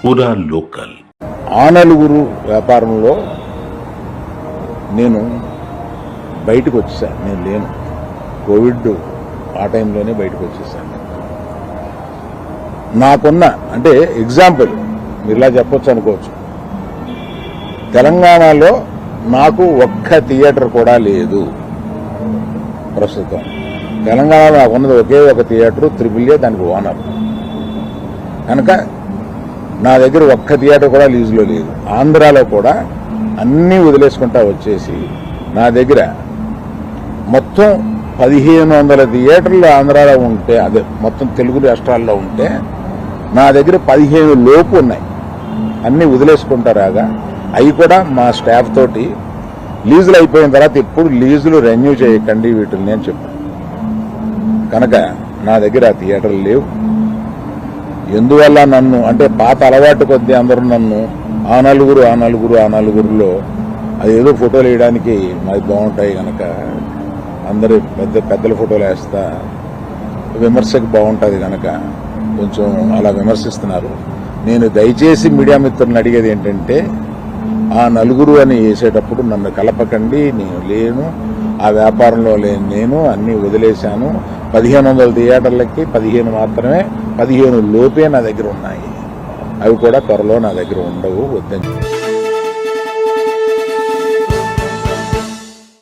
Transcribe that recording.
పూరా లోకల్. ఆ నలుగురు వ్యాపారంలో నేను బయటకు వచ్చేసాను. నేను లేను, కోవిడ్ ఆ టైంలోనే బయటకు వచ్చేసాను. నాకున్న అంటే ఎగ్జాంపుల్ మీరు ఇలా చెప్పొచ్చు అనుకోవచ్చు, తెలంగాణలో నాకు ఒక్క థియేటర్ కూడా లేదు ప్రస్తుతం. తెలంగాణలో నాకు ఉన్నది ఒకే ఒక థియేటర్, త్రిబుల్ ఏ, దానికి ఓనర్. కనుక నా దగ్గర ఒక్క థియేటర్ కూడా లీజులో లేదు. ఆంధ్రాలో కూడా అన్నీ వదిలేసుకుంటా వచ్చేసి నా దగ్గర మొత్తం 1500 థియేటర్లు ఆంధ్రాలో ఉంటే, అదే మొత్తం తెలుగు రాష్ట్రాల్లో ఉంటే నా దగ్గర 15 లోపు ఉన్నాయి. అన్నీ వదిలేసుకుంటారాగా అవి కూడా మా స్టాఫ్ తోటి లీజులు అయిపోయిన తర్వాత ఎప్పుడు లీజులు రెన్యూ చేయకండి వీటిని అని చెప్పాను. కనుక నా దగ్గర ఆ థియేటర్లు లేవు. ఎందువల్ల నన్ను అంటే పాత అలవాటు కొద్దీ అందరూ నన్ను ఆ నలుగురులో అదేదో ఫోటోలు వేయడానికి మాది బాగుంటాయి కనుక అందరూ పెద్దల ఫోటోలు వేస్తా, విమర్శకు బాగుంటుంది కనుక కొంచెం అలా విమర్శిస్తున్నారు. నేను దయచేసి మీడియా మిత్రులను అడిగేది ఏంటంటే, ఆ నలుగురు అని వేసేటప్పుడు నన్ను కలపకండి. నేను లేను, ఆ వ్యాపారంలో లేను, నేను అన్నీ వదిలేశాను. 1500 థియేటర్లకి 15 మాత్రమే, 15 లోపే నా దగ్గర ఉన్నాయి. అవి కూడా త్వరలో నా దగ్గర ఉండవు, వద్దని.